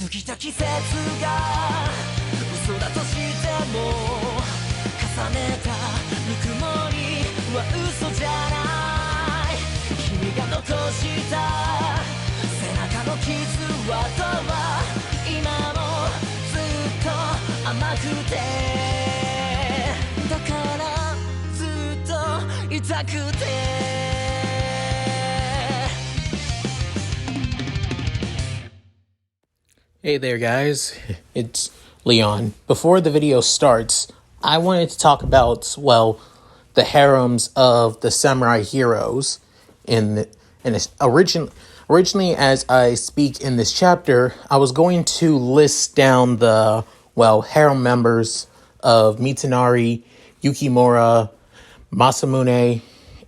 過ぎた季節が嘘だとしても重ねたぬくもりは嘘じゃない君が残した背中の傷跡は今もずっと甘くてだからずっと痛くてHey there guys, it's Leon. Before the video starts, I wanted to talk about, well, the harems of the samurai heroes originally as I speak in this chapter, I was going to list down the, well, harem members of Mitsunari, Yukimura, Masamune,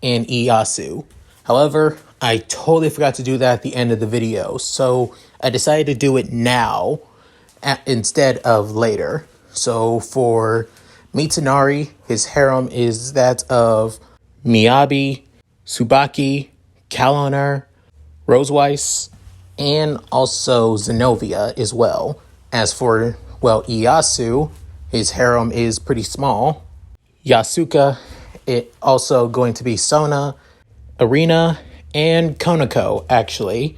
and Ieyasu. However, I totally forgot to do that at the end of the video, so I decided to do it now instead of later. So for Mitsunari, his harem is that of Miyabi, Tsubaki, Kalonur, Roseweiss, and also Zenobia as well. As for, well, Ieyasu, his harem is pretty small. Yasuka, it also going to be Sona, Arena, and Konako, actually.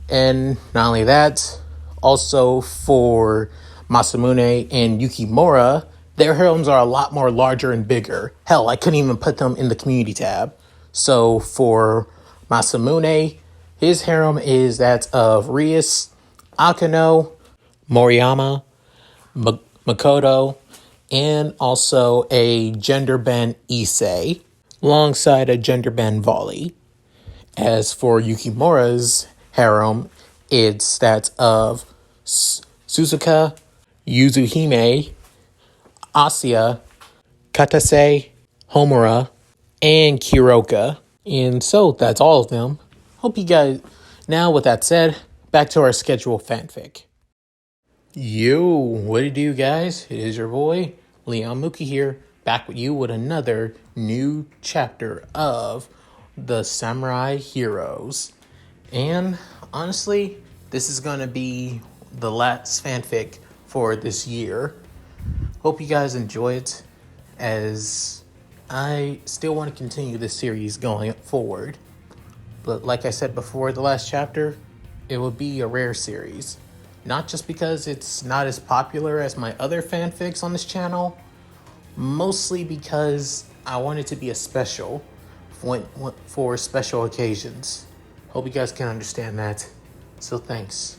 And not only that, also for Masamune and Yukimura, their harems are a lot more larger and bigger. Hell, I couldn't even put them in the community tab. So for Masamune, his harem is that of Rias, Akano, Moriyama, Makoto, and also a gender bend Issei, alongside a gender bend Volley. As for Yukimura's harem, it's that of Suzuka, Yuzuhime, Asuya, Katase, Homura, and Kiroka. And so that's all of them. Hope you guys... Now with that said, back to our scheduled fanfic. Yo, what it do guys? It is your boy, Leon Mookie here, back with you with another new chapter of the Samurai Heroes. And honestly, this is going to be the last fanfic for this year. Hope you guys enjoy it, as I still want to continue this series going forward. But like I said before the last chapter, it will be a rare series. Not just because it's not as popular as my other fanfics on this channel, mostly because I want it to be a special for special occasions. Hope you guys can understand that. So thanks.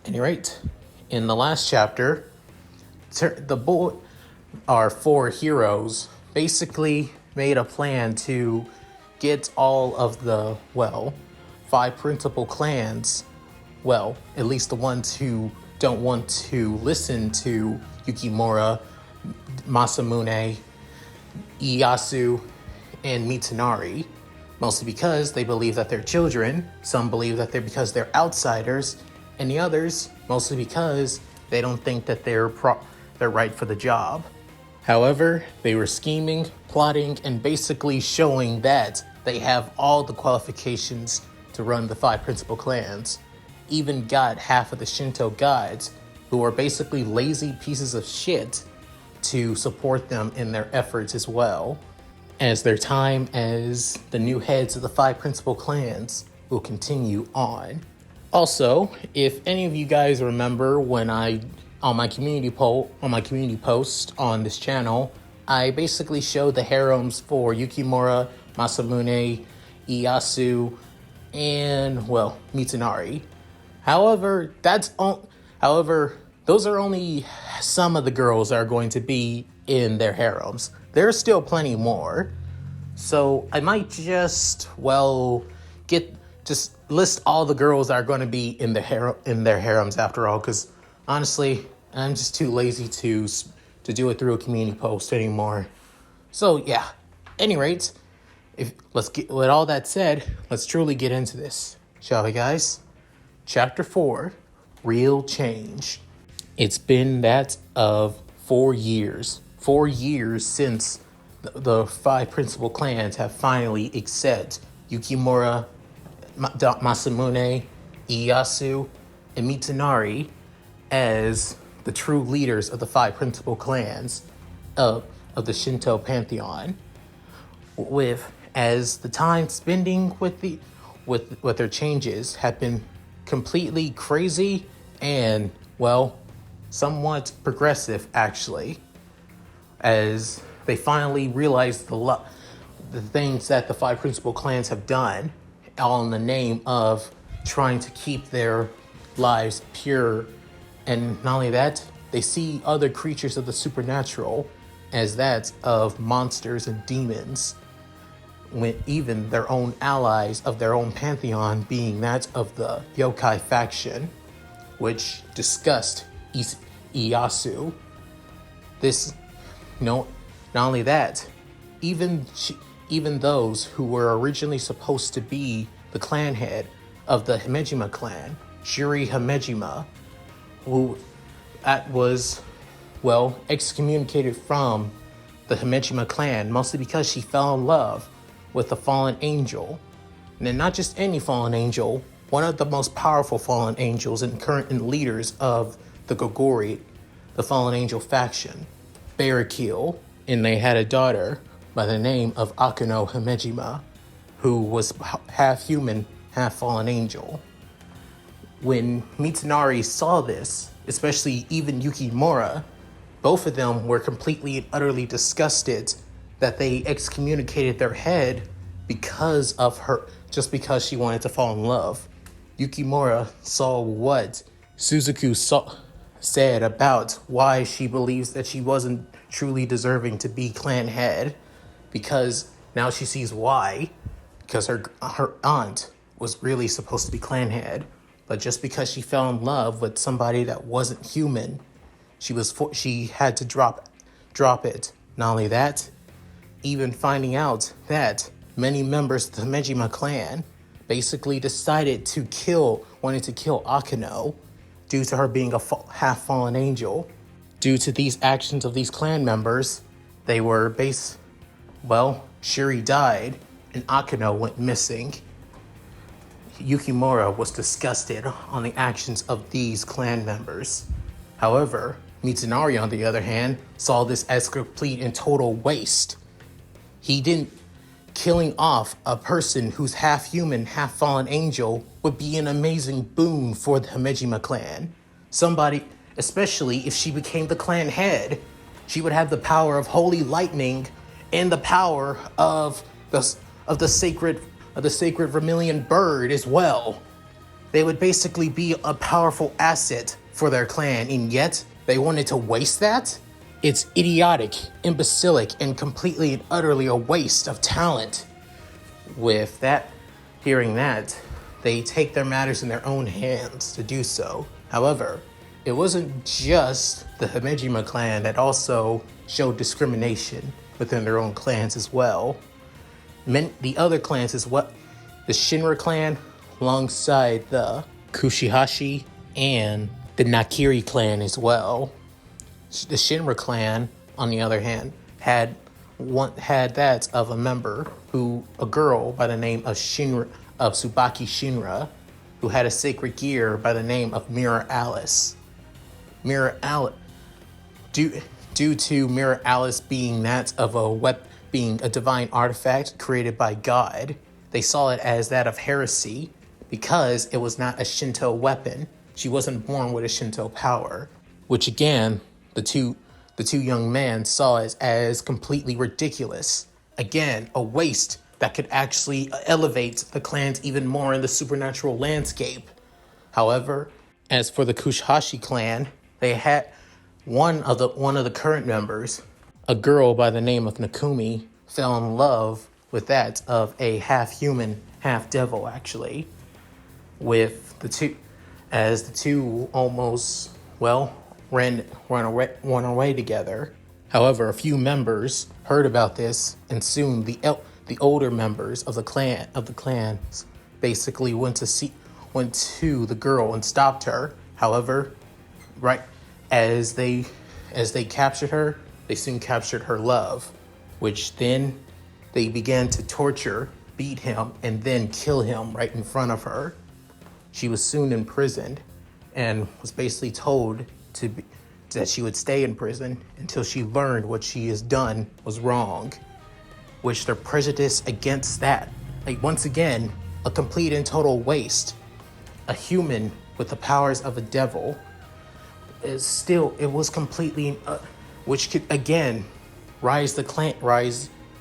At any rate, in the last chapter, our four heroes basically made a plan to get all of the, well, 5 principal clans, well, at least the ones who don't want to listen to Yukimura, Masamune, Ieyasu, and Mitsunari, mostly because they believe that they're children. Some believe that they're because they're outsiders, and the others mostly because they don't think that they're right for the job. However, they were scheming, plotting, and basically showing that they have all the qualifications to run the 5 principal clans. Even got half of the Shinto guides, who are basically lazy pieces of shit, to support them in their efforts as well, as their time as the new heads of the 5 principal clans will continue on. Also, if any of you guys remember when on my community post on this channel, I basically showed the harems for Yukimura, Masamune, Ieyasu, and, well, Mitsunari. However, those are only some of the girls that are going to be in their harems. There's still plenty more. So I might just, well, just list all the girls that are going to be in their harems after all, because honestly, I'm just too lazy to do it through a community post anymore. So yeah, any rate, with all that said, let's truly get into this, shall we guys? Chapter 4, Real Change. It's been that of 4 years. 4 years since the 5 principal clans have finally accepted Yukimura, Masamune, Ieyasu, and Mitsunari as the true leaders of the 5 principal clans of the Shinto pantheon. With as the time spending with their changes have been completely crazy and, well, somewhat progressive actually, as they finally realized the things that the 5 principal clans have done, all in the name of trying to keep their lives pure. And not only that, they see other creatures of the supernatural as that of monsters and demons, when even their own allies of their own pantheon being that of the yokai faction, which disgust Ieyasu. This, not only that, even those who were originally supposed to be the clan head of the Himejima clan, Shuri Himejima, who was, well, excommunicated from the Himejima clan, mostly because she fell in love with a fallen angel. And then not just any fallen angel, one of the most powerful fallen angels and current leaders of the Gogori, the fallen angel faction, Barrakill. And they had a daughter by the name of Akuno Himejima, who was half human, half fallen angel. When Mitsunari saw this, especially even Yukimura, both of them were completely and utterly disgusted that they excommunicated their head because of her, just because she wanted to fall in love. Yukimura saw what Suzuku said about why she believes that she wasn't truly deserving to be clan head, because now she sees why, because her aunt was really supposed to be clan head, but just because she fell in love with somebody that wasn't human, she had to drop it. Not only that, even finding out that many members of the Himejima clan basically wanted to kill Akeno due to her being a half fallen angel. Due to these actions of these clan members, Shuri died and Akeno went missing. Yukimura was disgusted on the actions of these clan members. However, Mitsunari, on the other hand, saw this as complete and total waste. Killing off a person who's half human, half fallen angel would be an amazing boon for the Himejima clan. Somebody, especially if she became the clan head, she would have the power of holy lightning and the power of the sacred vermilion bird as well. They would basically be a powerful asset for their clan, and yet they wanted to waste that? It's idiotic, imbecilic, and completely and utterly a waste of talent. With that, hearing that, they take their matters in their own hands to do so. However, it wasn't just the Himejima clan that also showed discrimination within their own clans as well. The other clans is what the Shinra clan, alongside the Kushihashi and the Nakiri clan as well. The Shinra clan, on the other hand, had that of a girl by the name of Tsubaki Shinra, who had a sacred gear by the name of Mirror Alice. Due to Mirror Alice being that of being a divine artifact created by God, they saw it as that of heresy because it was not a Shinto weapon. She wasn't born with a Shinto power, which again, the two young men saw as completely ridiculous. Again, a waste that could actually elevate the clans even more in the supernatural landscape. However, as for the Kushihashi clan, they had one of the current members, a girl by the name of Nakumi, fell in love with that of a half-human, half-devil, actually. With the two almost, ran away together. However, a few members heard about this, and soon the older members of the clans basically went to the girl and stopped her. However, right as they captured her, they soon captured her love, which then they began to torture, beat him, and then kill him right in front of her. She was soon imprisoned, and was basically told that she would stay in prison until she learned what she has done was wrong, which their prejudice against that, like once again, a complete and total waste. A human with the powers of a devil is still, it was completely, which could again rise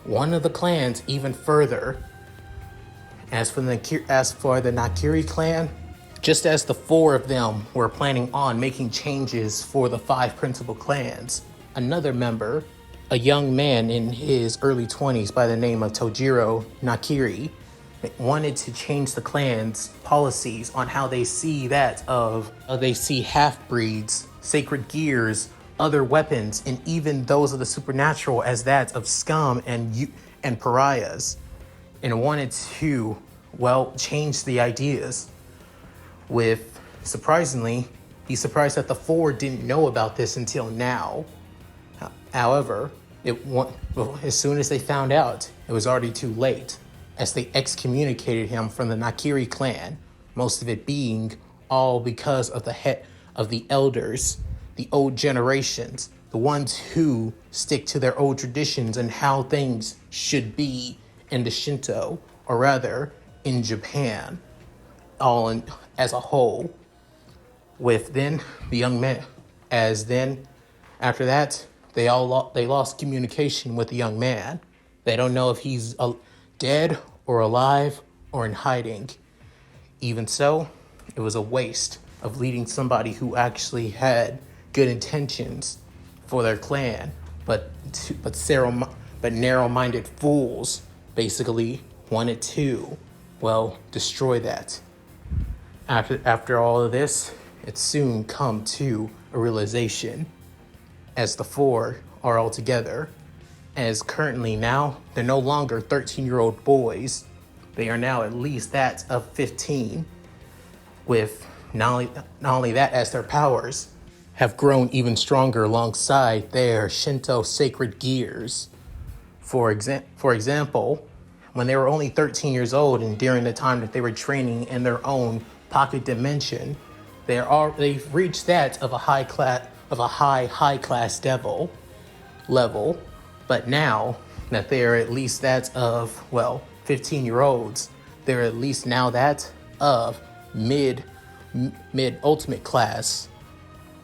one of the clans even further. As for the Nakiri clan, just as the 4 of them were planning on making changes for the 5 principal clans, another member, a young man in his early 20s by the name of Tojiro Nakiri, wanted to change the clan's policies on how they see half-breeds, sacred gears, other weapons, and even those of the supernatural as that of scum and pariahs, and wanted to, change the ideas. He's surprised that the 4 didn't know about this until now. However, as soon as they found out, it was already too late, as they excommunicated him from the Nakiri clan, most of it being all because of the elders, the old generations, the ones who stick to their old traditions and how things should be in the Shinto, or rather, in Japan, as a whole. With then the young man, after that, they lost communication with the young man. They don't know if he's dead or alive or in hiding. Even so, it was a waste of leading somebody who actually had good intentions for their clan, but narrow-minded fools basically wanted to, destroy that. After all of this, it soon come to a realization, as the 4 are all together, as currently now, they're no longer 13-year-old boys. They are now at least that of 15, with not only that, as their powers have grown even stronger alongside their Shinto sacred gears. For example, when they were only 13 years old and during the time that they were training in their own pocket dimension, they've reached that of a high class devil level. But now that they are at least that of 15-year-olds, they're at least now that of mid ultimate class,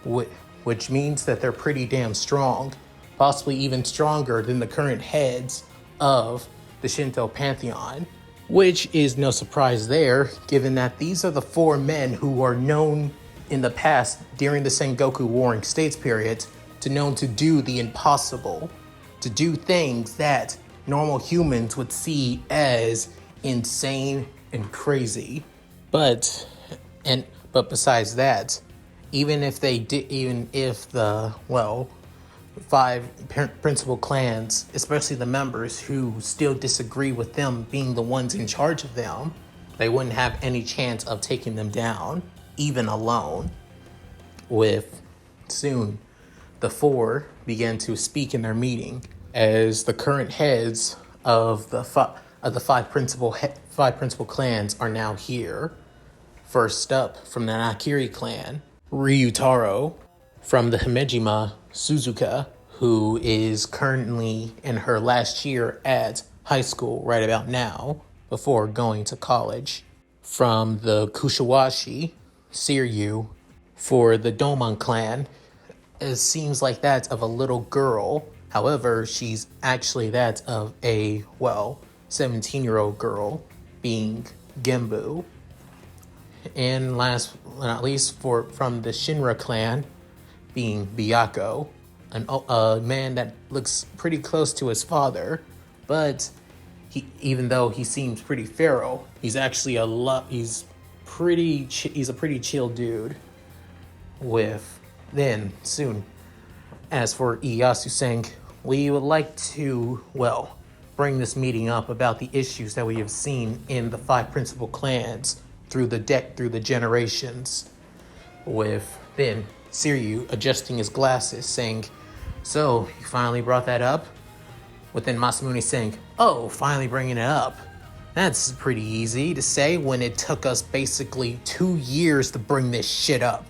which means that they're pretty damn strong, possibly even stronger than the current heads of the Shinto pantheon, which is no surprise there, given that these are the 4 men who are known in the past during the Sengoku Warring States period to do the impossible, to do things that normal humans would see as insane and crazy. But besides that, even if the 5 principal clans, especially the members who still disagree with them being the ones in charge of them, they wouldn't have any chance of taking them down, even alone. With soon, the 4 began to speak in their meeting as the current heads of the 5 principal clans are now here. First up, from the Nakiri clan, Ryutaro. From the Himejima, Suzuka, who is currently in her last year at high school right about now, before going to college. From the Kushawashi, Siryu. For the Domon clan, it seems like that of a little girl. However, she's actually that of a 17-year-old girl, being Genbu. And last but not least, from the Shinra clan, being Byaku, a man that looks pretty close to his father, but even though he seems pretty feral, he's actually he's a pretty chill dude. Then soon, as for Ieyasu saying, we would like to bring this meeting up about the issues that we have seen in the 5 principal clans through the generations. With then Siryu adjusting his glasses, saying, "So, you finally brought that up?" Within Masamune saying, "Oh, finally bringing it up. That's pretty easy to say when it took us basically 2 years to bring this shit up.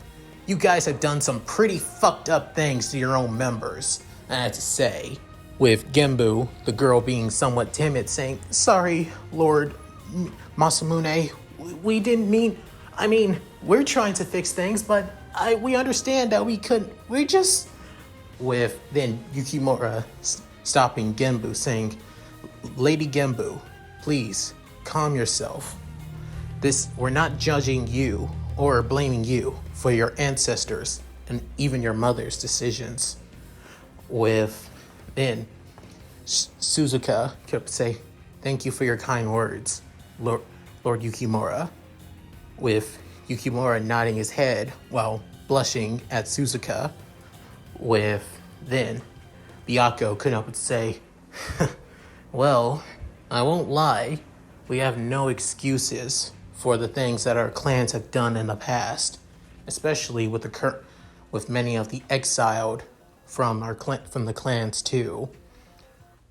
you guys have done some pretty fucked up things to your own members, I have to say. With Genbu, the girl being somewhat timid, saying, "Sorry, Lord Masamune, we didn't mean... I mean, we're trying to fix things, but we understand that we couldn't... We just..." With then Yukimura stopping Genbu, saying, "Lady Genbu, please, calm yourself. We're not judging you or blaming you for your ancestors and even your mother's decisions." With then Suzuka kept saying, "Thank you for your kind words, Lord Yukimura." With Yukimura nodding his head while blushing at Suzuka. With then Byakuya couldn't help but say, "Well, I won't lie, we have no excuses for the things that our clans have done in the past, especially with with many of the exiled from the clans too."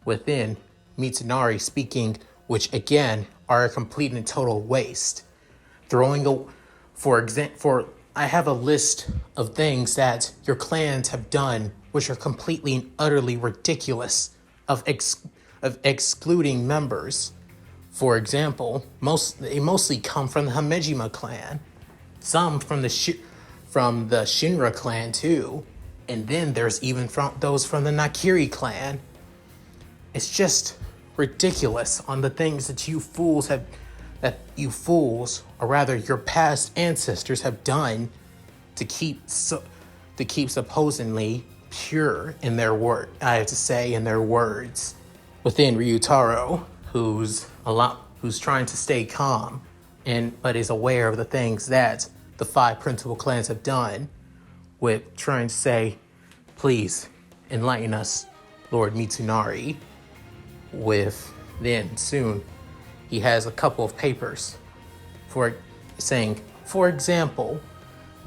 Within Mitsunari speaking, which again are a complete and total waste. I have a list of things that your clans have done which are completely and utterly ridiculous of excluding members. For example, they mostly come from the Hamejima clan, some from the Shinra clan too, and then there's even those from the Nakiri clan. It's just ridiculous on the things that you fools, or rather your past ancestors have done to keep supposedly pure in their word. I have to say, in their words. Within Ryutaro, who's trying to stay calm, but is aware of the things that the 5 principal clans have done, with trying to say, "Please enlighten us, Lord Mitsunari." With then soon he has a couple of papers for example,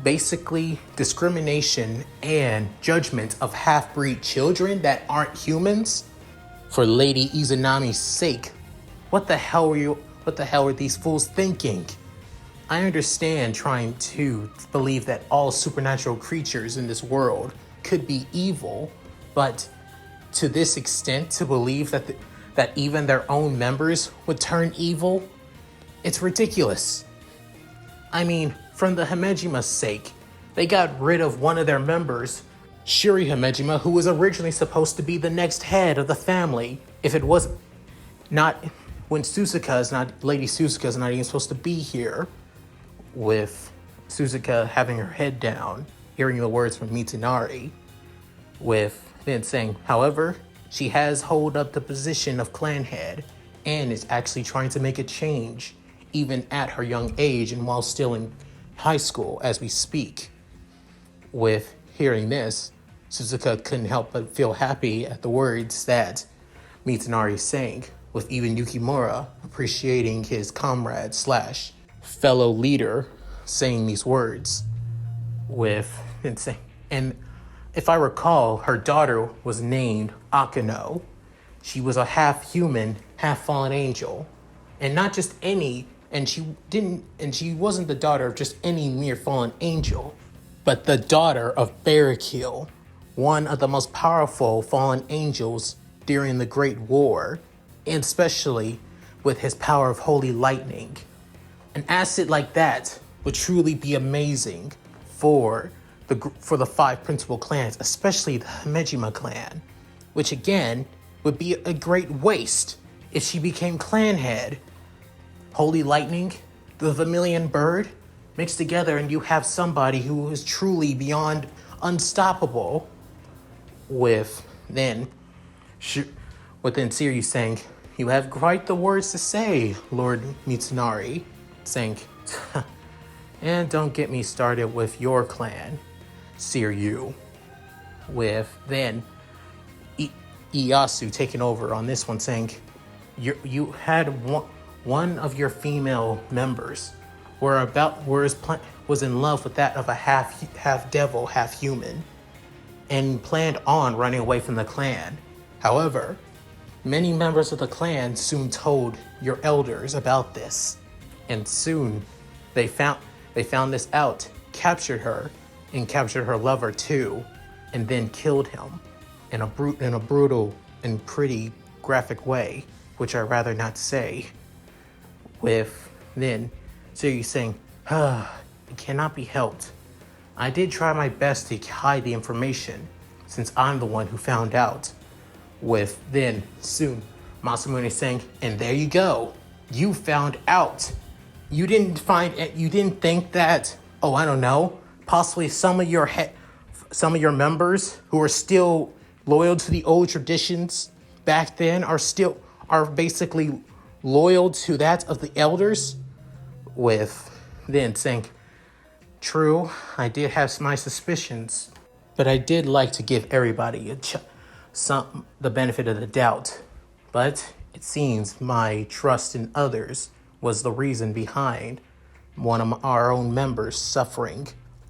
basically discrimination and judgment of half-breed children that aren't humans for Lady Izanami's sake. What the hell are these fools thinking? I understand trying to believe that all supernatural creatures in this world could be evil, but to this extent, to believe that even their own members would turn evil? It's ridiculous. I mean, from the Hamejima's sake, they got rid of one of their members, Shuri Hamejima, who was originally supposed to be the next head of the family. If it was not, when Lady Suzuka's not even supposed to be here. With Suzuka having her head down, hearing the words from Mitsunari. With then saying, however, she has held up the position of clan head and is actually trying to make a change, even at her young age and while still in high school as we speak. With hearing this, Suzuka couldn't help but feel happy at the words that Mitsunari is saying, with even Yukimura appreciating his comrade / fellow leader saying these words. And if I recall, her daughter was named Akano. She was a half-human, half-fallen angel. And not just any, and she wasn't the daughter of just any mere fallen angel, but the daughter of Barrakill, one of the most powerful fallen angels during the Great War, and especially with his power of holy lightning. An asset like that would truly be amazing for the 5 principal clans, especially the Hamejima clan, which again would be a great waste if she became clan head. Holy lightning, the vermilion bird, mixed together, and you have somebody who is truly beyond unstoppable. Within Sirius saying, "You have quite the words to say, Lord Mitsunari," saying, "And don't get me started with your clan, Siryu." With then Ieyasu taking over on this one, saying, "You had one of your female members was in love with that of a half devil, half human, and planned on running away from the clan. However, many members of the clan soon told your elders about this, and soon they found this out, captured her, and captured her lover too, and then killed him in a brutal and pretty graphic way, which I'd rather not say. With then, so you're saying, it cannot be helped. I did try my best to hide the information, since I'm the one who found out. With then, soon, Masamune saying, and there you go. You found out. You didn't think that, oh, I don't know, possibly some of your members who are still loyal to the old traditions back then are basically loyal to that of the elders. With then saying, true, I did have my suspicions, but I did like to give everybody the benefit of the doubt. But it seems my trust in others was the reason behind one of our own members suffering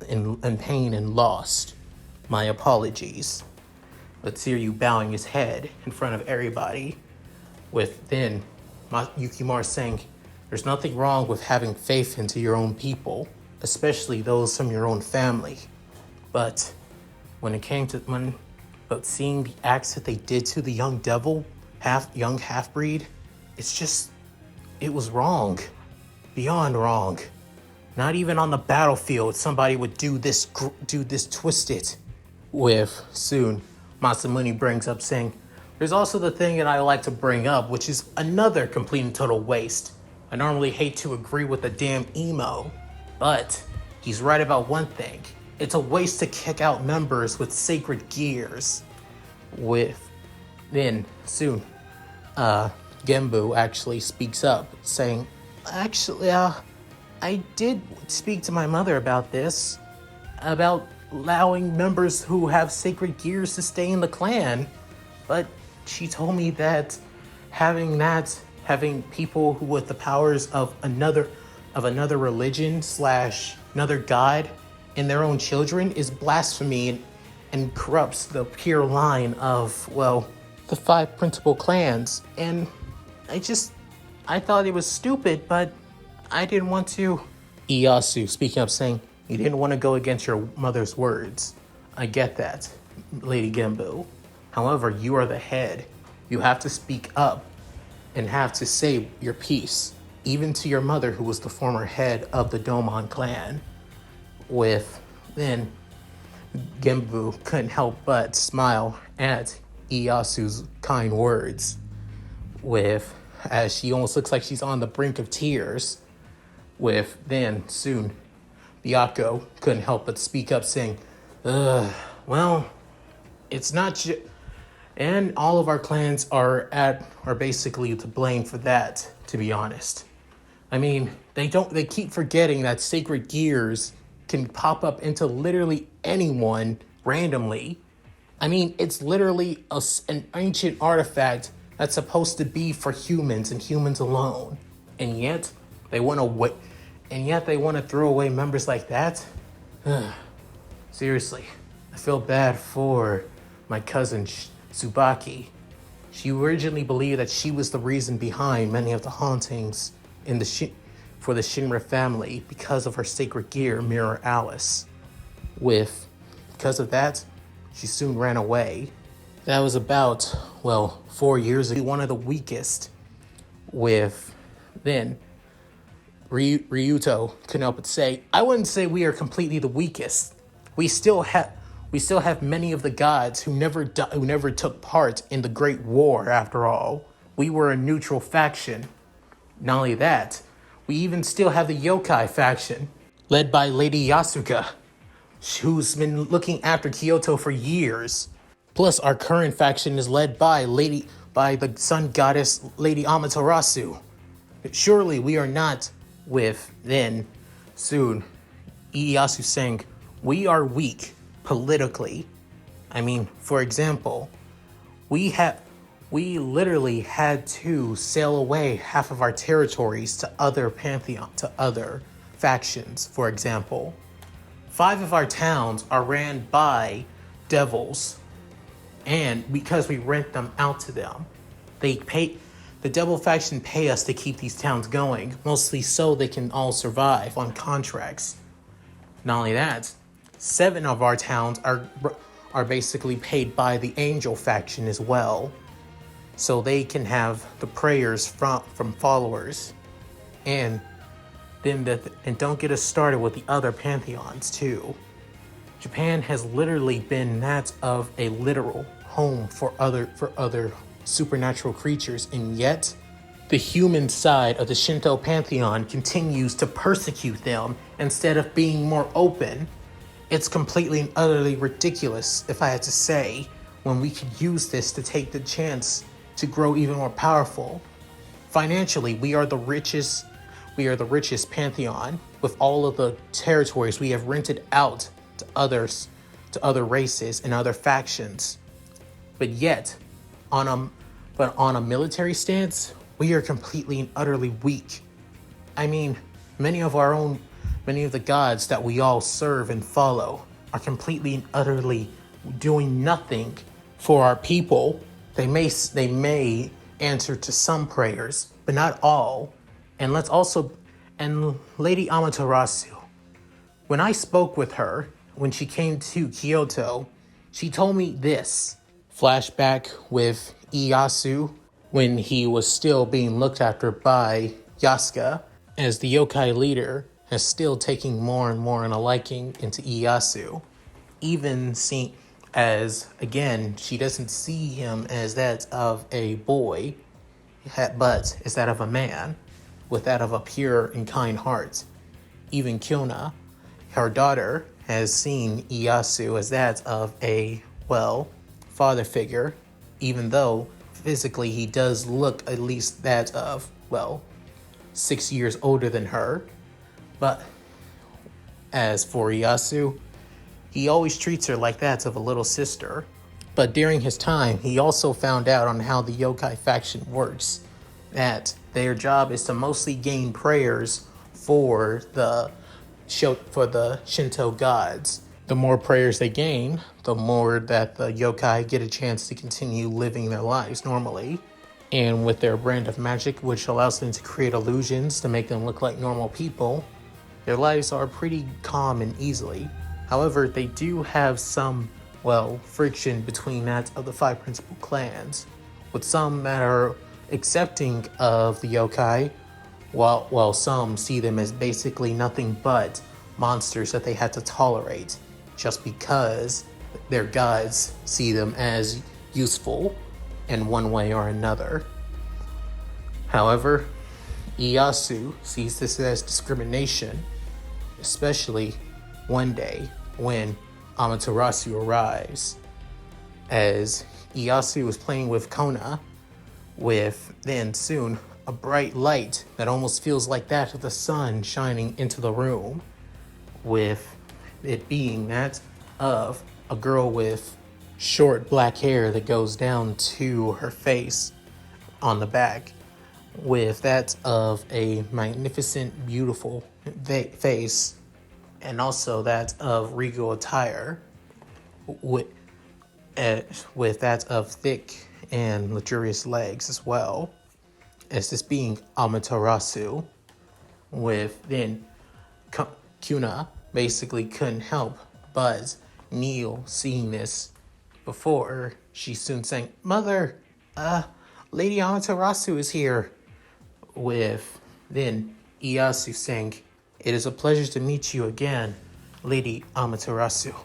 in pain and loss. My apologies. But Tsuryu bowing his head in front of everybody, with then Yukimura saying, there's nothing wrong with having faith into your own people, especially those from your own family. But when it came to seeing the acts that they did to the young devil, young half-breed, it was wrong. Beyond wrong. Not even on the battlefield somebody would do this twisted. With soon, Masamune brings up saying, there's also the thing that I like to bring up, which is another complete and total waste. I normally hate to agree with the damn emo, but he's right about one thing. It's a waste to kick out members with sacred gears. With then soon, Genbu actually speaks up, saying, actually, I did speak to my mother about this, about allowing members who have sacred gears to stay in the clan, but she told me that having people who with the powers of another religion / another god in their own children is blasphemy and corrupts the pure line of, well, the 5 principal clans. And I thought it was stupid, but I didn't want to. Ieyasu speaking up saying, you didn't want to go against your mother's words. I get that, Lady Genbu. However, you are the head. You have to speak up and have to say your piece, even to your mother, who was the former head of the Domon clan. With then, Genbu couldn't help but smile at Ieyasu's kind words. With, as she almost looks like she's on the brink of tears. With then, soon, Byakuya couldn't help but speak up saying, well, it's not and all of our clans are basically to blame for that, to be honest. I mean, they keep forgetting that sacred gears can pop up into literally anyone randomly. I mean, it's literally an ancient artifact that's supposed to be for humans and humans alone. And yet they want to throw away members like that? Seriously, I feel bad for my cousin Tsubaki. She originally believed that she was the reason behind many of the hauntings for the Shinra family because of her sacred gear, Mirror Alice. Because of that, she soon ran away. That was about, 4 years ago. One of the weakest. Then Ryuto couldn't help but say, I wouldn't say we are completely the weakest. We still have many of the gods who never took part in the Great War, after all. We were a neutral faction. Not only that, we even still have the yokai faction, led by Lady Yasuka, who's been looking after Kyoto for years. Plus, our current faction is led by the sun goddess Lady Amaterasu. Surely we are not soon, Ieyasu saying, we are weak politically. I mean, for example, we literally had to sail away half of our territories to other factions. For example, 5 of our towns are ran by devils, and because we rent them out to them, the devil faction pay us to keep these towns going, mostly so they can all survive on contracts. Not only that, 7 of our towns are basically paid by the angel faction as well, so they can have the prayers from followers. And and don't get us started with the other pantheons too. Japan has literally been that of a literal home for other supernatural creatures, and yet the human side of the Shinto pantheon continues to persecute them instead of being more open. It's completely and utterly ridiculous, if I had to say, when we could use this to take the chance to grow even more powerful. Financially, we are the richest pantheon. With all of the territories we have rented out to other races and other factions. But yet, on a military stance, we are completely and utterly weak. I mean, many of the gods that we all serve and follow are completely and utterly doing nothing for our people. They may answer to some prayers, but not all. And Lady Amaterasu, when I spoke with her when she came to Kyoto, she told me this. Flashback with Ieyasu when he was still being looked after by Yasuka, as the yokai leader is still taking more and more in a liking into Ieyasu. Even seeing as, again, she doesn't see him as that of a boy, but as that of a man, with that of a pure and kind heart. Even Kyona, her daughter, has seen Ieyasu as that of a, father figure, even though physically he does look at least that of, 6 years older than her. But as for Ieyasu, he always treats her like that of a little sister. But during his time, he also found out on how the yokai faction works, that their job is to mostly gain prayers for the Shinto gods. The more prayers they gain, the more that the yokai get a chance to continue living their lives normally. And with their brand of magic, which allows them to create illusions to make them look like normal people, their lives are pretty calm and easily. However, they do have some, friction between that of the 5 principal clans, with some that are accepting of the yokai, while some see them as basically nothing but monsters that they had to tolerate just because their gods see them as useful in one way or another. However, Ieyasu sees this as discrimination, especially one day when Amaterasu arrives, as Ieyasu was playing with Kona, with then soon a bright light that almost feels like that of the sun shining into the room, with it being that of a girl with short black hair that goes down to her face on the back, with that of a magnificent, beautiful face, and also that of regal attire, with that of thick and luxurious legs as well, as this being Amaterasu, with then Kuna basically couldn't help but kneel seeing this before she soon saying, "Mother, Lady Amaterasu is here," with then Ieyasu saying, "It is a pleasure to meet you again, Lady Amaterasu.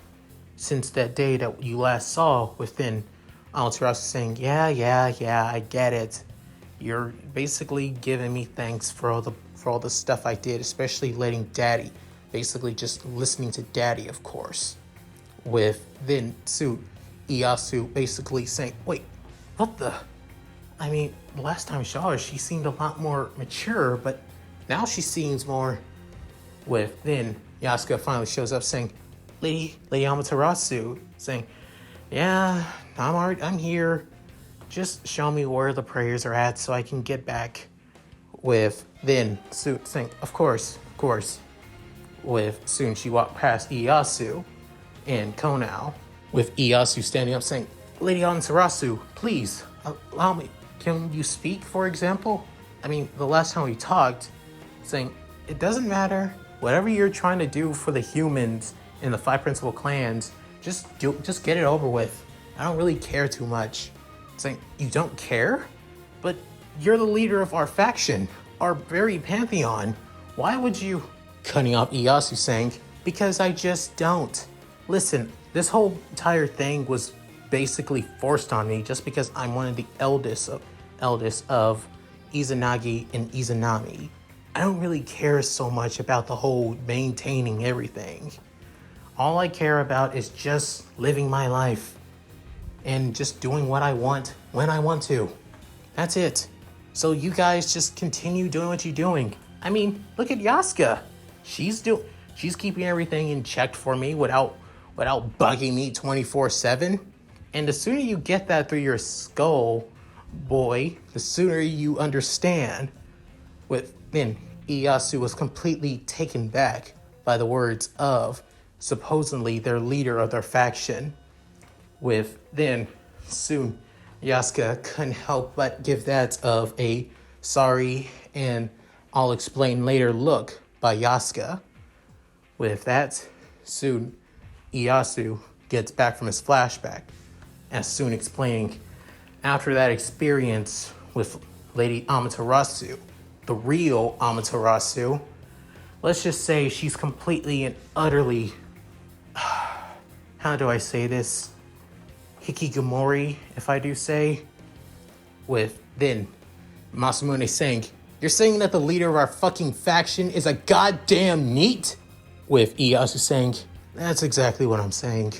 Since that day that you last saw," within Amaterasu saying, yeah, I get it. You're basically giving me thanks for all the stuff I did, especially letting Daddy, basically just listening to Daddy, of course." With then Ieyasu basically saying, "Wait, what the? I mean, the last time I saw her, she seemed a lot more mature, but now she seems more..." With then Yasuka finally shows up saying, Lady Amaterasu, saying, "Yeah, I'm here. Just show me where the prayers are at so I can get back." With then saying, Of course. With soon she walked past Ieyasu and Konao, with Ieyasu standing up saying, "Lady Amaterasu, please, allow me. Can you speak, for example? I mean, the last time we talked," saying, "It doesn't matter. Whatever you're trying to do for the humans in the five principal clans, just get it over with. I don't really care too much. It's like, you don't care? But you're the leader of our faction, our very pantheon. Why would you? Cutting off Ieyasu saying, because I just don't. Listen, this whole entire thing was basically forced on me just because I'm one of the eldest of Izanagi and Izanami. I don't really care so much about the whole maintaining everything. All I care about is just living my life and just doing what I want when I want to. That's it. So you guys just continue doing what you're doing. I mean, look at Yasuka. She's keeping everything in check for me without bugging me 24/7. And the sooner you get that through your skull, boy, the sooner you understand. Then Ieyasu was completely taken back by the words of supposedly their leader of their faction. Then soon Yasuka couldn't help but give that of a sorry and I'll explain later look by Yasuka. With that, soon Ieyasu gets back from his flashback, as soon explaining after that experience with Lady Amaterasu, the real Amaterasu, let's just say she's completely and utterly, how do I say this? Hikikomori, if I do say. Then Masamune saying, you're saying that the leader of our fucking faction is a goddamn NEET? With Ieyasu saying, that's exactly what I'm saying.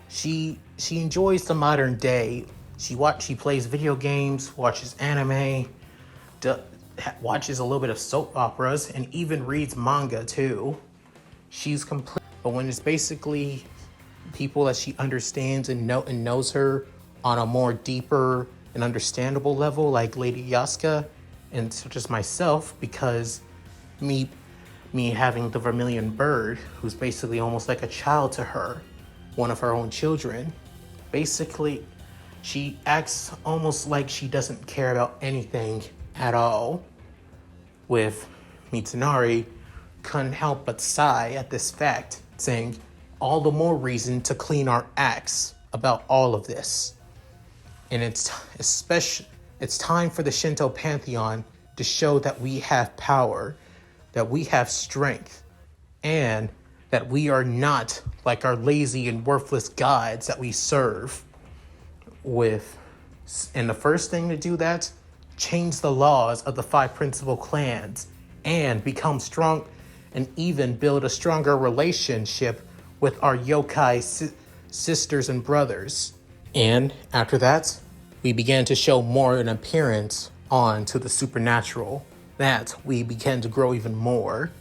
She enjoys the modern day. She plays video games, watches anime, watches a little bit of soap operas, and even reads manga too. She's complete. But when it's basically people that she understands and knows her on a more deeper and understandable level, like Lady Yasuka, and such as myself, because me having the Vermilion Bird, who's basically almost like a child to her, one of her own children, basically she acts almost like she doesn't care about anything at all. With Mitsunari couldn't help but sigh at this fact, saying, all the more reason to clean our acts about all of this. And it's time for the Shinto Pantheon to show that we have power, that we have strength, and that we are not like our lazy and worthless gods that we serve. And the first thing to do that, change the laws of the five principal clans and become strong and even build a stronger relationship with our yokai sisters and brothers. And after that, we began to show more an appearance on to the supernatural, that we began to grow even more.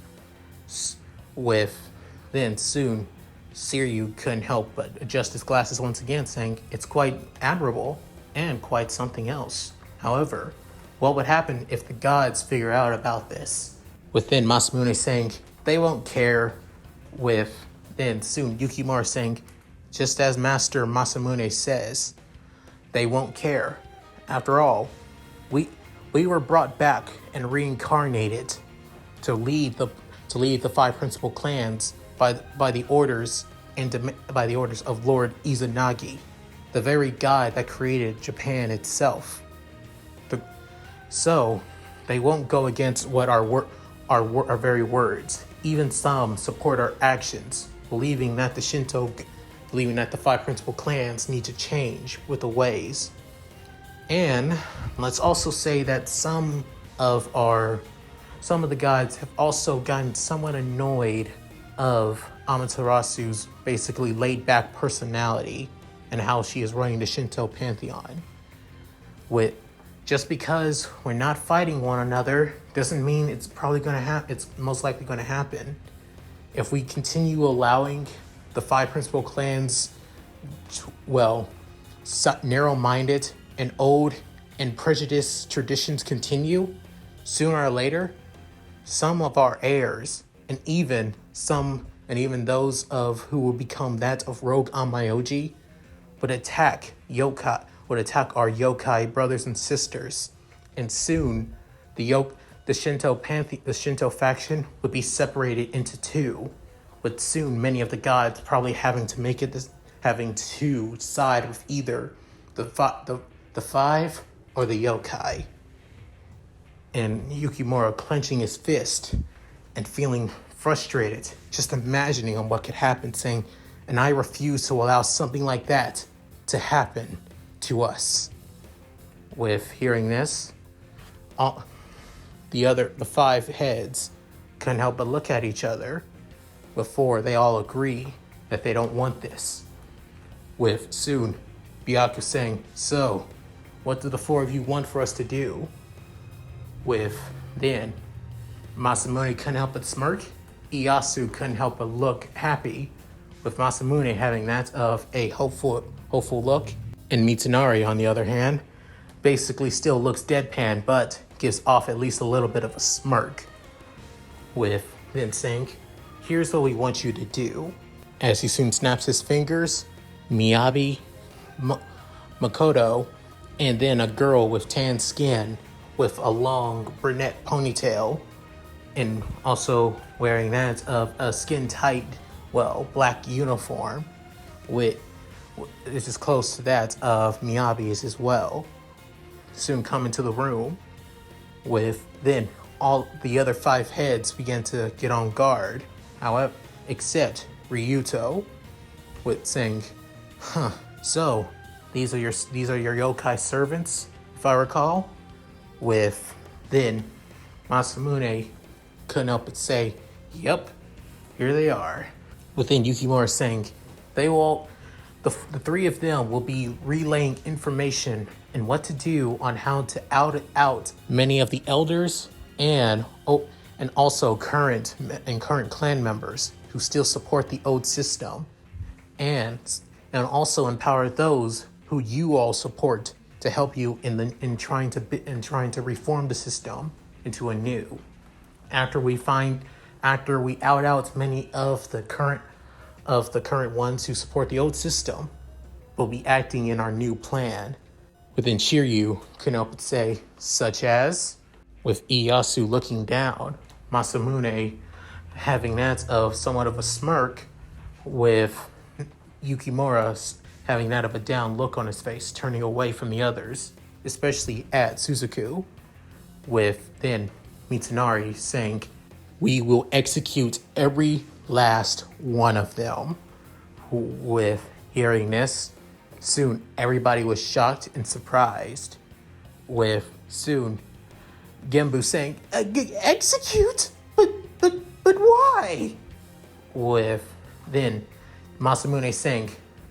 Then soon, Siryu couldn't help but adjust his glasses once again, saying it's quite admirable and quite something else. However, what would happen if the gods figure out about this? Within Masamune saying they won't care. Then soon Yukimura saying, just as Master Masamune says, they won't care. After all, we were brought back and reincarnated to lead the five principal clans by the orders of Lord Izanagi, the very god that created Japan itself. So they won't go against what our very words. Even some support our actions, believing that the five principal clans need to change with the ways. And let's also say that some of the gods have also gotten somewhat annoyed of Amaterasu's basically laid-back personality and how she is running the Shinto Pantheon. Just because we're not fighting one another doesn't mean it's most likely going to happen. If we continue allowing the five principal clans, narrow-minded and old and prejudiced traditions continue, sooner or later, some of our heirs and even those of who will become that of Rogue Amayoji would attack our yokai brothers and sisters, and soon the Shinto faction would be separated into two, but soon many of the gods probably having to side with either the five or the yokai. And Yukimura clenching his fist and feeling frustrated, just imagining on what could happen, saying, and I refuse to allow something like that to happen to us. With hearing this, the five heads couldn't help but look at each other before they all agree that they don't want this. With soon Byaku saying, so, what do the four of you want for us to do? With then Masamune couldn't help but smirk. Ieyasu couldn't help but look happy, with Masamune having that of a hopeful look. And Mitsunari, on the other hand, basically still looks deadpan, but gives off at least a little bit of a smirk. With then saying, here's what we want you to do. As he soon snaps his fingers, Miyabi, Makoto, and then a girl with tan skin with a long brunette ponytail, and also wearing that of a skin-tight, black uniform, with this is close to that of Miyabi's as well, soon come into the room. With then all the other five heads begin to get on guard, however, except Ryuto, with saying, so these are your yokai servants, if I recall. With then Masamune couldn't help but say, yep, here they are. Within Yukimura saying, the three of them will be relaying information and what to do on how to out many of the elders and also current clan members who still support the old system, and also empower those who you all support to help you in trying to reform the system into a new. After we out many of the current ones who support the old system, we'll be acting in our new plan. Within Shiryu couldn't help but say, such as, with Ieyasu looking down, Masamune having that of somewhat of a smirk, with Yukimura having that of a down look on his face, turning away from the others, especially at Suzaku, with then Mitsunari saying, we will execute every last one of them. With hearing this, soon everybody was shocked and surprised, with soon Genbu saying, execute? But why? With then Masamune saying,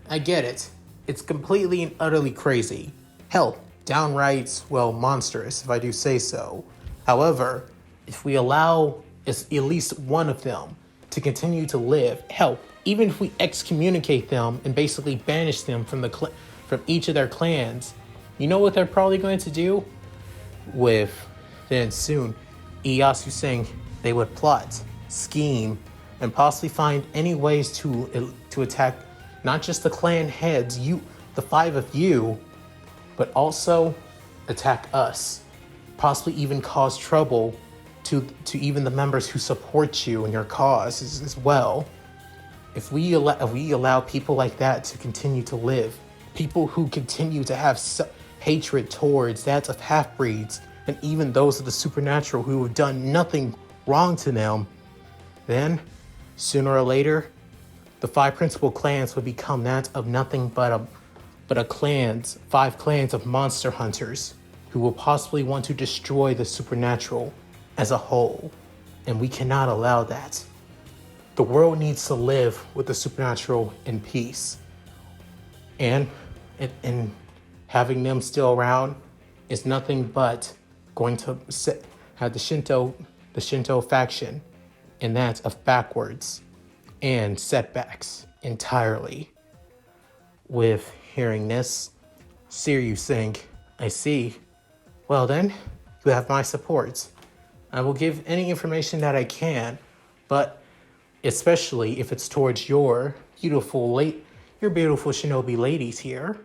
I get it. It's completely and utterly crazy. Hell, downright, monstrous, if I do say so. However, if we allow at least one of them to continue to live, hell, even if we excommunicate them and basically banish them from each of their clans, you know what they're probably going to do? With then soon Ieyasu saying they would plot, scheme, and possibly find any ways to attack not just the clan heads, the five of you, but also attack us, possibly even cause trouble to even the members who support you in your cause as well. If we allow people like that to continue to live, people who continue to have hatred towards that of half-breeds, and even those of the supernatural who have done nothing wrong to them, then sooner or later, the five principal clans would become that of nothing but five clans of monster hunters who will possibly want to destroy the supernatural as a whole. And we cannot allow that. The world needs to live with the supernatural in peace. And having them still around is nothing but going to have the Shinto faction, and that of backwards and setbacks entirely. With hearing this, Shiryu saying, I see. Well then, you have my support. I will give any information that I can, but especially if it's towards your beautiful shinobi ladies here.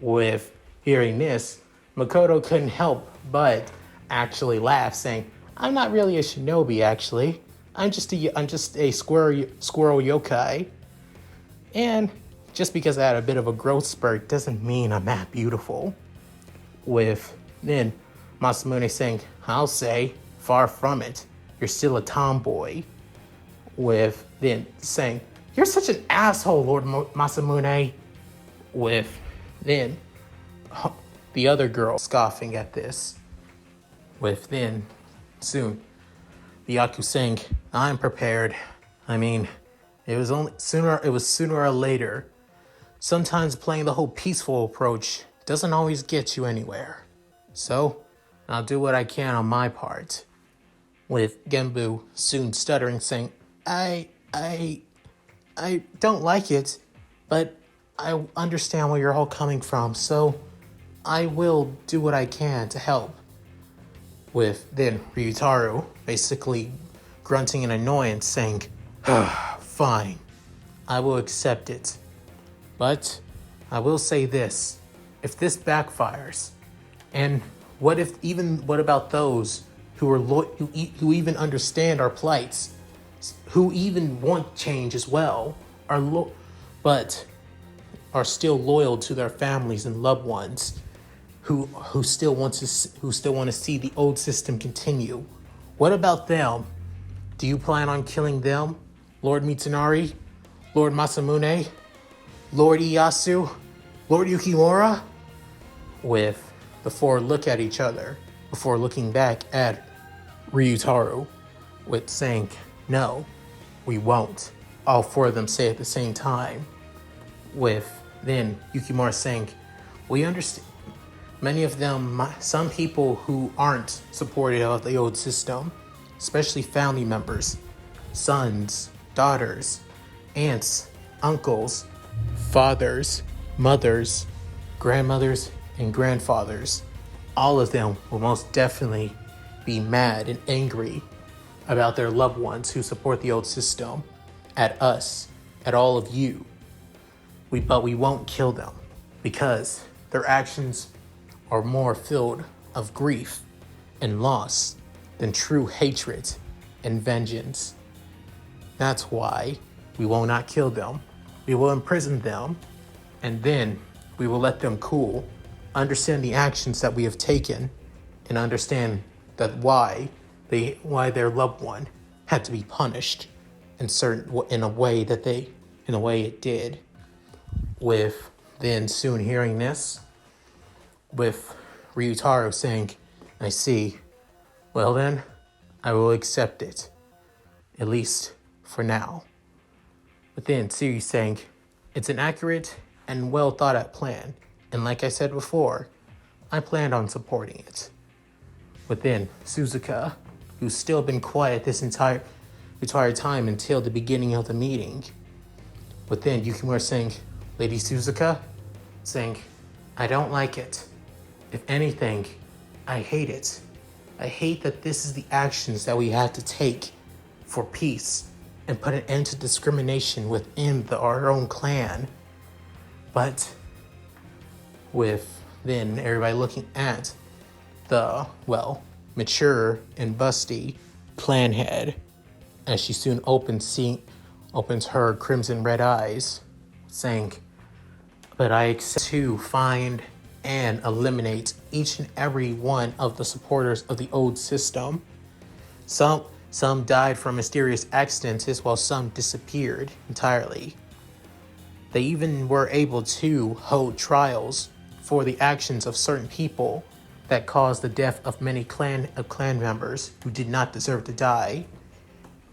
With hearing this, Makoto couldn't help but actually laugh, saying, I'm not really a shinobi, actually. I'm just a squirrel yokai, and just because I had a bit of a growth spurt doesn't mean I'm that beautiful. With then Masamune saying, I'll say, far from it. You're still a tomboy. With then saying, you're such an asshole, Lord Masamune. With then the other girl scoffing at this. With then soon the Yaku saying, I'm prepared. I mean, it was sooner or later. Sometimes playing the whole peaceful approach doesn't always get you anywhere. So, I'll do what I can on my part. With Genbu soon stuttering saying, I don't like it, but I understand where you're all coming from, so I will do what I can to help. With then Ryutaru basically grunting in annoyance saying, fine, I will accept it. But I will say this, if this backfires, and what about those who are who even understand our plights, who even want change as well, but are still loyal to their families and loved ones, who still want to see the old system continue. What about them? Do you plan on killing them, Lord Mitsunari, Lord Masamune, Lord Ieyasu, Lord Yukimura? With the four look at each other before looking back at Ryutaru, with saying, no, we won't. All four of them say at the same time. With then Yukimura saying, we understand. Many of them, some people who aren't supportive of the old system, especially family members, sons, daughters, aunts, uncles, fathers, mothers, grandmothers, and grandfathers, all of them will most definitely be mad and angry about their loved ones who support the old system, at us, at all of you. But we won't kill them because their actions are more filled of grief and loss than true hatred and vengeance. That's why we will not kill them. We will imprison them, and then we will let them cool, understand the actions that we have taken, and understand that why their loved one had to be punished in a way it did. With then soon hearing this, with Ryutaru saying, I see. Well then, I will accept it. At least for now. But then Tsuri saying, it's an accurate and well thought out plan. And like I said before, I planned on supporting it. But then Suzuka, who's still been quiet this entire time until the beginning of the meeting. But then Yukimura saying, Lady Suzuka, saying, I don't like it. If anything, I hate it. I hate that this is the actions that we have to take for peace and put an end to discrimination within our own clan. But with then everybody looking at the, mature and busty clan head as she soon opens her crimson red eyes, saying, but I accept to find and eliminate each and every one of the supporters of the old system. Some died from mysterious accidents while some disappeared entirely. They even were able to hold trials for the actions of certain people that caused the death of many clan members who did not deserve to die.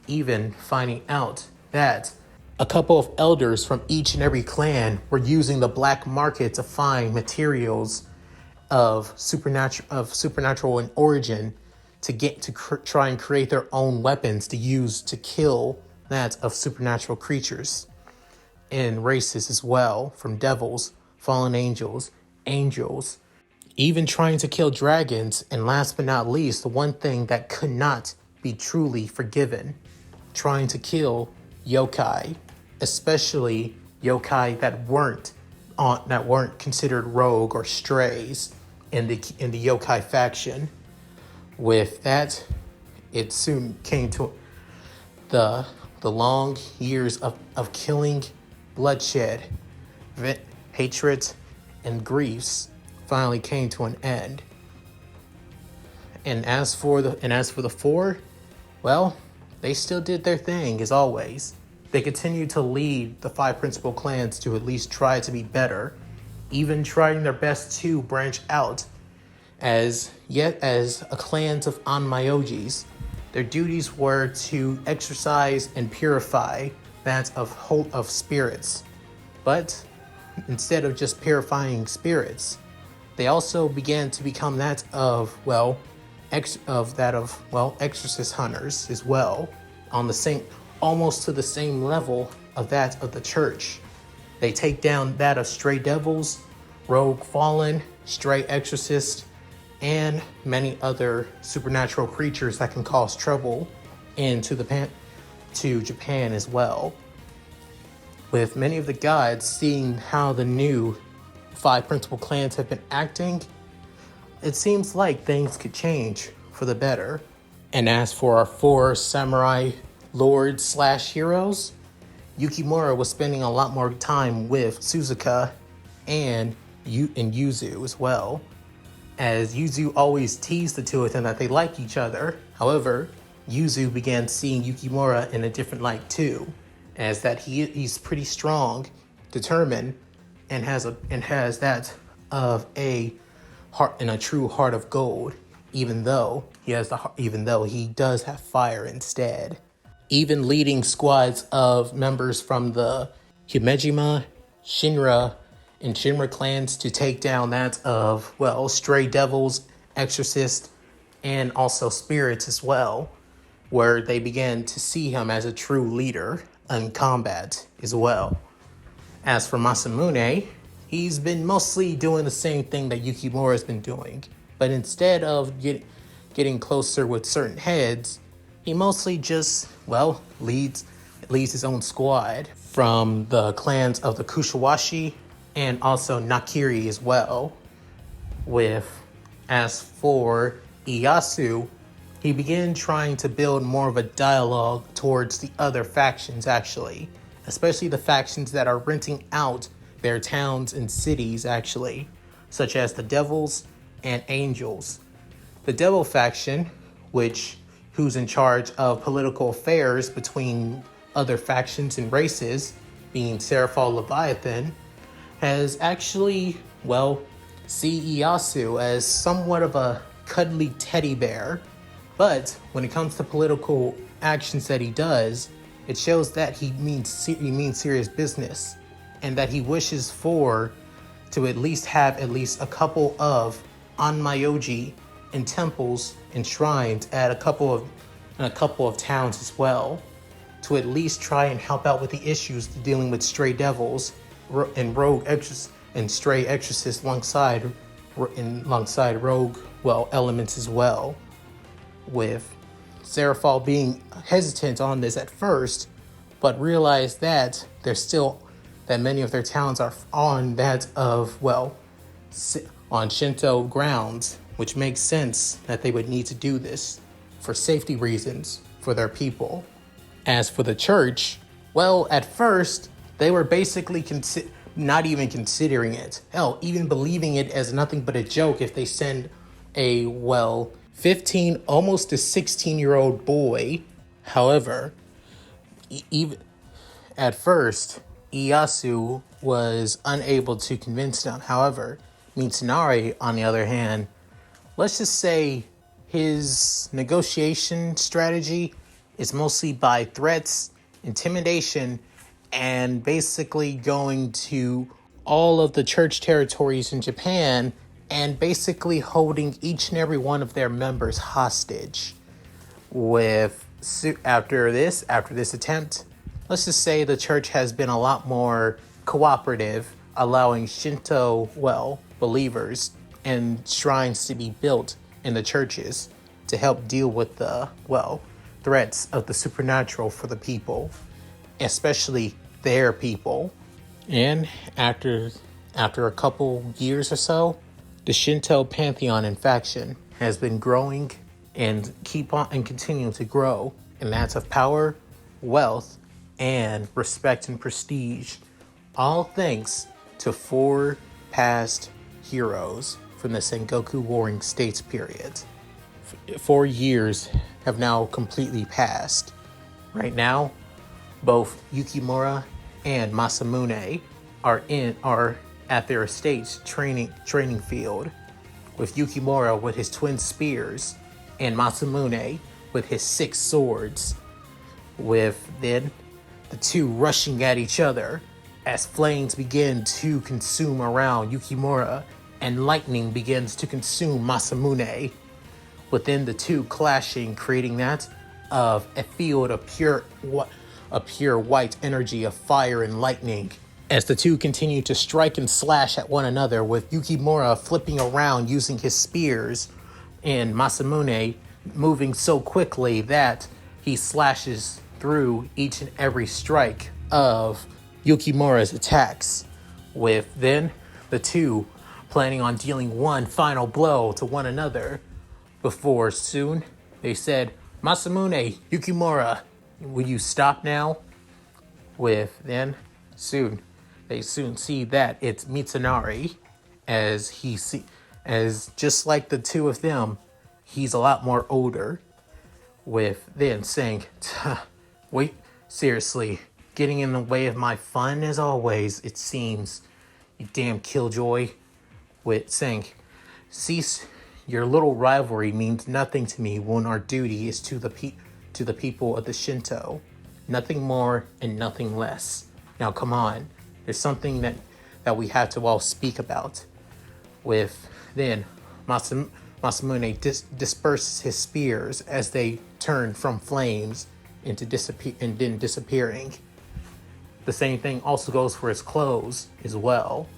Even finding out that a couple of elders from each and every clan were using the black market to find materials of supernatural in origin to try and create their own weapons to use to kill that of supernatural creatures and races as well, from devils, fallen angels, even trying to kill dragons, and last but not least, the one thing that could not be truly forgiven, trying to kill yokai, especially yokai that weren't considered rogue or strays in the yokai faction. With that, it soon came to the long years of killing, bloodshed, hatred, and griefs finally came to an end. And as for the four, well, they still did their thing as always. They continued to lead the five principal clans to at least try to be better, even trying their best to branch out as a clans of Onmyojis. Their duties were to exercise and purify that of spirits. But instead of just purifying spirits, they also began to become that of exorcist hunters as well, on the same, almost to the same level of that of the church. They take down that of stray devils, rogue fallen, stray exorcist, and many other supernatural creatures that can cause trouble to Japan as well. With many of the gods seeing how the new five principal clans have been acting, it seems like things could change for the better. And as for our four samurai lords / heroes, Yukimura was spending a lot more time with Suzuka and Yuzu as well, as Yuzu always teased the two of them that they like each other. However, Yuzu began seeing Yukimura in a different light too, as that he's pretty strong, determined, and has that of a heart and a true heart of gold, even though he does have fire instead. Even leading squads of members from the Himejima, Shinra, and Shinra clans to take down that of, stray devils, exorcists, and also spirits as well, where they began to see him as a true leader in combat as well. As for Masamune, he's been mostly doing the same thing that Yukimura has been doing, but instead of getting closer with certain heads, he mostly just, leads his own squad from the clans of the Kushawashi and also Nakiri as well. As for Ieyasu, he began trying to build more of a dialogue towards the other factions actually, especially the factions that are renting out their towns and cities actually, such as the Devils and Angels. The Devil faction, who's in charge of political affairs between other factions and races, being Seraphal Leviathan, has actually, see Ieyasu as somewhat of a cuddly teddy bear. But when it comes to political actions that he does, it shows that he means serious business, and that he wishes to at least have a couple of Onmyoji and temples and shrines at a couple of towns as well, to at least try and help out with the issues dealing with stray devils and rogue exorcists and stray exorcists alongside rogue elements as well. With Seraphal being hesitant on this at first, but realized that many of their towns are on on Shinto grounds, which makes sense that they would need to do this for safety reasons for their people. As for the church, at first they were basically not even considering it. Hell, even believing it as nothing but a joke if they send a 15, almost a 16-year-old boy. However, even at first, Ieyasu was unable to convince them. However, Mitsunari, on the other hand, let's just say his negotiation strategy is mostly by threats, intimidation, and basically going to all of the church territories in Japan and basically holding each and every one of their members hostage. After this attempt, let's just say the church has been a lot more cooperative, allowing Shinto, believers and shrines to be built in the churches to help deal with the, threats of the supernatural for the people, especially their people. And after a couple years or so, the Shinto pantheon and faction has been growing and continuing to grow, and that's of power, wealth, and respect and prestige, all thanks to 4 past heroes from the Sengoku Warring States period. 4 years have now completely passed. Right now, both Yukimura and Masamune are at their estate's training field, with Yukimura with his twin spears and Masamune with his 6 swords, with then the two rushing at each other as flames begin to consume around Yukimura and lightning begins to consume Masamune, within the two clashing, creating that of a field of pure white energy of fire and lightning, as the two continue to strike and slash at one another, with Yukimura flipping around using his spears and Masamune moving so quickly that he slashes through each and every strike of Yukimura's attacks, with then the two planning on dealing one final blow to one another before soon they said, "Masamune, Yukimura, will you stop now?" With then they soon see that it's Mitsunari, as just like the two of them, he's a lot more older, with then saying, "Wait, seriously, getting in the way of my fun as always, it seems, you damn killjoy," with saying, "Cease your little rivalry means nothing to me when our duty is to the people of the Shinto. Nothing more and nothing less. Now come on, there's something that we have to all speak about." With then Masamune disperses his spears as they turn from flames into disappearing. The same thing also goes for his clothes as well,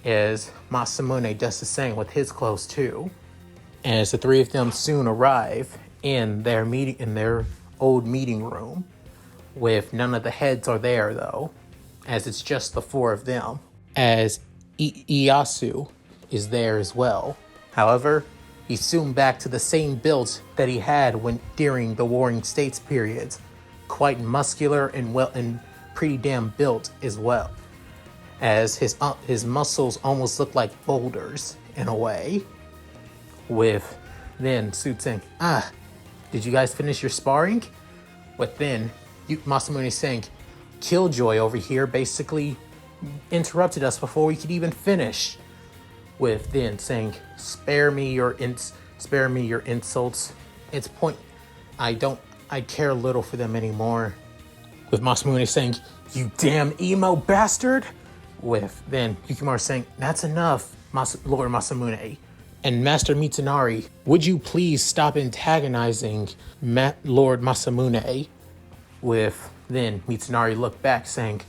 as Masamune does the same with his clothes too. As the three of them soon arrive in their old meeting room, with none of the heads are there though, as it's just the 4 of them, as Ieyasu is there as well. However, he's soon back to the same build that he had during the Warring States periods, quite muscular and pretty damn built as well, as his muscles almost look like boulders in a way. With then Suit saying, "Did you guys finish your sparring?" With then Masamune saying, "Killjoy over here basically interrupted us before we could even finish." With then saying, "Spare me your insults. It's point. I care little for them anymore." With Masamune saying, "You damn emo bastard." With then Yukimura saying, "That's enough, Lord Masamune. And Master Mitsunari, would you please stop antagonizing Lord Masamune?" With then Mitsunari looked back saying,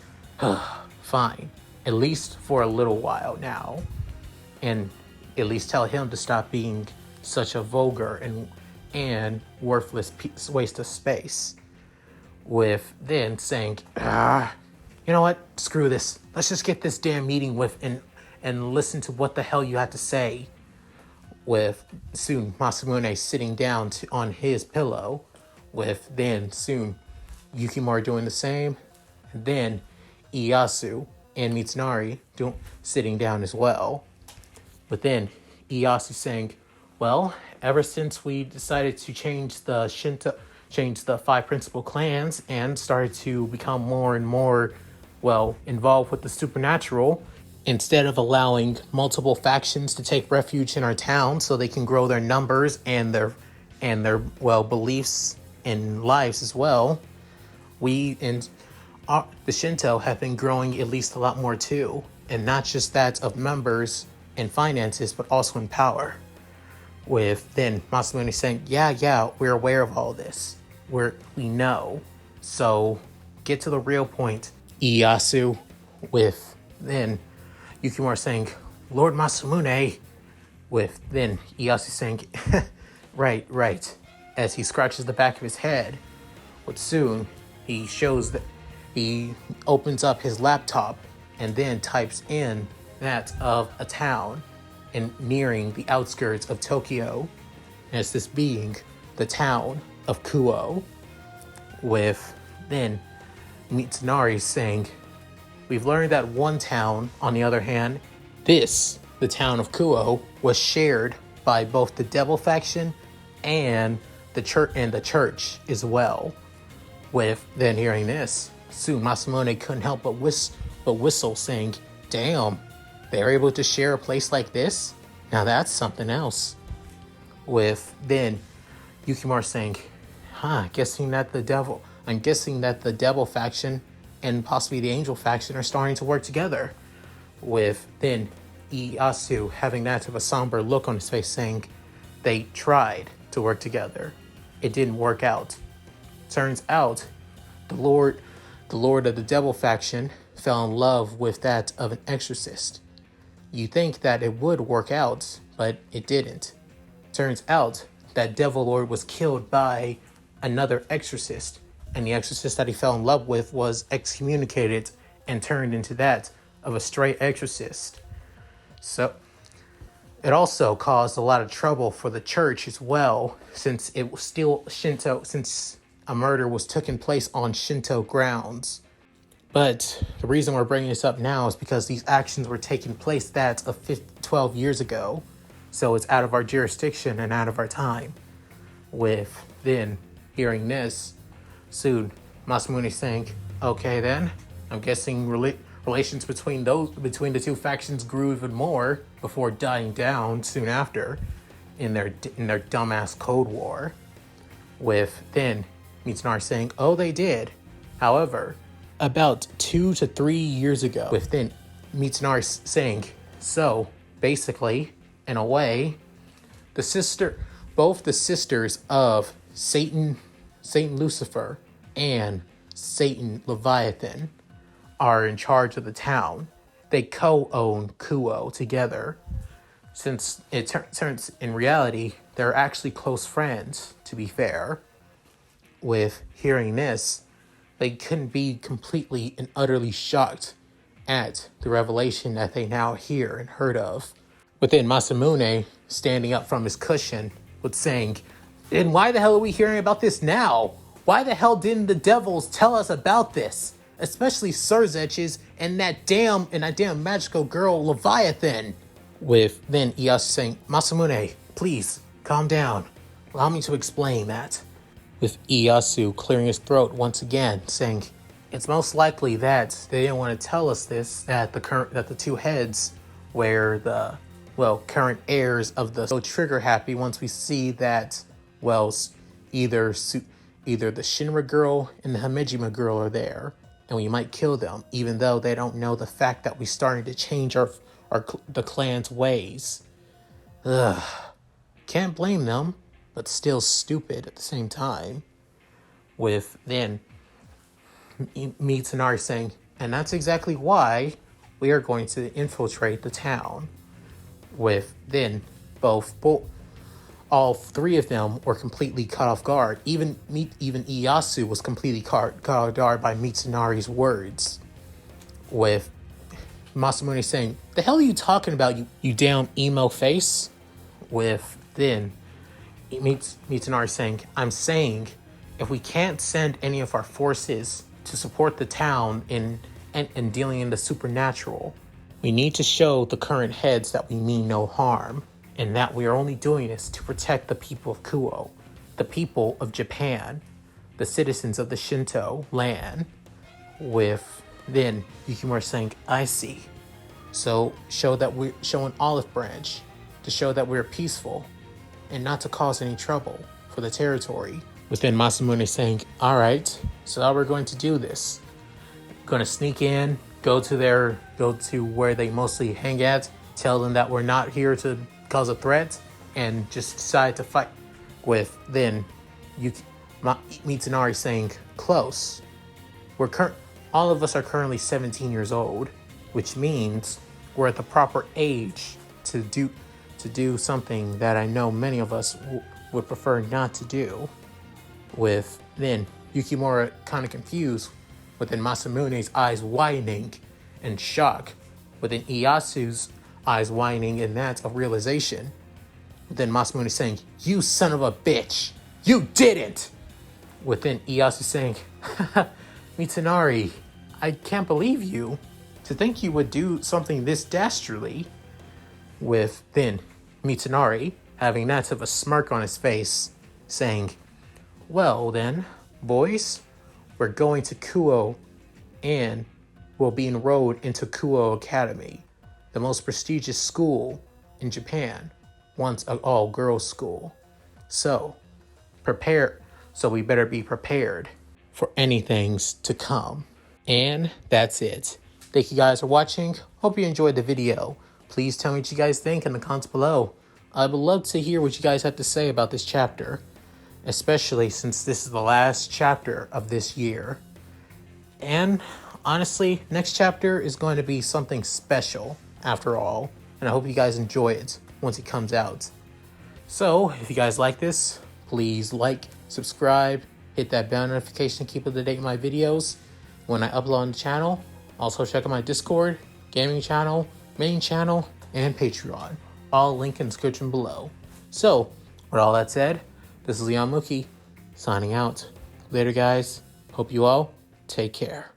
"Fine, at least for a little while now. And at least tell him to stop being such a vulgar and worthless waste of space." With then saying, "You know what? Screw this. Let's just get this damn meeting and listen to what the hell you have to say." With soon Masamune sitting down on his pillow, with then soon Yukimura doing the same, and then Ieyasu and Mitsunari sitting down as well. But then Ieyasu saying, "Well, ever since we decided to change the 5 principal clans and started to become more and more, involved with the supernatural, instead of allowing multiple factions to take refuge in our town so they can grow their numbers and their beliefs and lives as well, we and the Shinto have been growing at least a lot more too, and not just that of members and finances, but also in power." With then Masamune saying, yeah, we're aware of all this. We know. So get to the real point, Ieyasu." With then Yukimura saying, "Lord Masamune." With then Ieyasu saying, right, as he scratches the back of his head. But soon he shows that he opens up his laptop and then types in that of a town and nearing the outskirts of Tokyo, as this being the town of Kuo. with then Mitsunari saying, we've learned that one town, on the other hand, the town of Kuo, was shared by both the devil faction and the church as well. With then hearing this, soon Masamune couldn't help but whistle, saying, damn, they're able to share a place like this? Now that's something else. With then Yukimura saying, I'm guessing that the devil faction and possibly the angel faction are starting to work together. With then Ieyasu having that of a somber look on his face, saying they tried to work together. It didn't work out. Turns out the lord of the devil faction fell in love with that of an exorcist. You think that it would work out, but it didn't. Turns out that devil lord was killed by another exorcist, and the exorcist that he fell in love with was excommunicated and turned into that of a straight exorcist. So it also caused a lot of trouble for the church as well, since it was still Shinto, since a murder was taking place on Shinto grounds. But the reason we're bringing this up now is because these actions were taking place that of 12 years ago. So it's out of our jurisdiction and out of our time. With then hearing this, soon Masamune saying, okay then, I'm guessing relations between the two factions grew even more before dying down soon after in their dumbass Code War. With then Mitsunari saying, oh, they did. However, about 2 to 3 years ago, with then Mitsunari saying, so basically, in a way, both the sisters of Satan Lucifer and Satan Leviathan are in charge of the town. They co-own Kuo together. Since it turns in reality, they're actually close friends, to be fair. With hearing this, they couldn't be completely and utterly shocked at the revelation that they now hear and heard of. Within Masamune, standing up from his cushion, was saying, then why the hell are we hearing about this now? Why the hell didn't the devils tell us about this? Especially Surzetches and that damn magical girl Leviathan. With then Ieyasu saying, Masamune, please, calm down. Allow me to explain that. With Ieyasu clearing his throat once again, saying, it's most likely that they didn't want to tell us this, that the two heads were the, current heirs of the so trigger happy once we see that, either the Shinra girl and the Hamejima girl are there, and we might kill them, even though they don't know the fact that we started to change the clan's ways. Ugh. Can't blame them, but still stupid at the same time. With then Mitsunari saying, and that's exactly why we are going to infiltrate the town. With then all three of them were completely caught off guard. Even Ieyasu was completely caught off guard by Mitsunari's words. With Masamune saying, the hell are you talking about, you damn emo face? With then Mitsunari saying, I'm saying, if we can't send any of our forces to support the town in dealing in the supernatural, we need to show the current heads that we mean no harm, and that we are only doing this to protect the people of Kuo, the people of Japan, the citizens of the Shinto land. With then Yukimura saying, I see. So show an olive branch to show that we're peaceful and not to cause any trouble for the territory. Within Masamune saying, all right, so how we're going to do this. Going to sneak in, go to where they mostly hang at, tell them that we're not here to cause a threat, and just decide to fight. With then Mitsunari saying, close. All of us are currently 17 years old, which means we're at the proper age to do something that I know many of us would prefer not to do. With then Yukimura kind of confused, within Masamune's eyes widening in shock, within Ieyasu's eyes widening in that of realization. Then Masamune saying, you son of a bitch, you did it! within Ieyasu saying, Mitsunari, I can't believe you. To think you would do something this dastardly. With then Mitsunari having that of a smirk on his face, saying, well then, boys, we're going to Kuo and will be enrolled into Kuo Academy, the most prestigious school in Japan, once an all-girls school. So we better be prepared for anything's to come. And that's it. Thank you guys for watching. Hope you enjoyed the video. Please tell me what you guys think in the comments below. I would love to hear what you guys have to say about this chapter, especially since this is the last chapter of this year. And honestly, next chapter is going to be something special after all, and I hope you guys enjoy it once it comes out. So if you guys like this, please like, subscribe, hit that bell notification to keep up to date with my videos when I upload on the channel. Also check out my Discord, gaming channel, main channel, and Patreon. All linked in the description below. So, with all that said, this is Leon Mookie, signing out. Later guys, hope you all take care.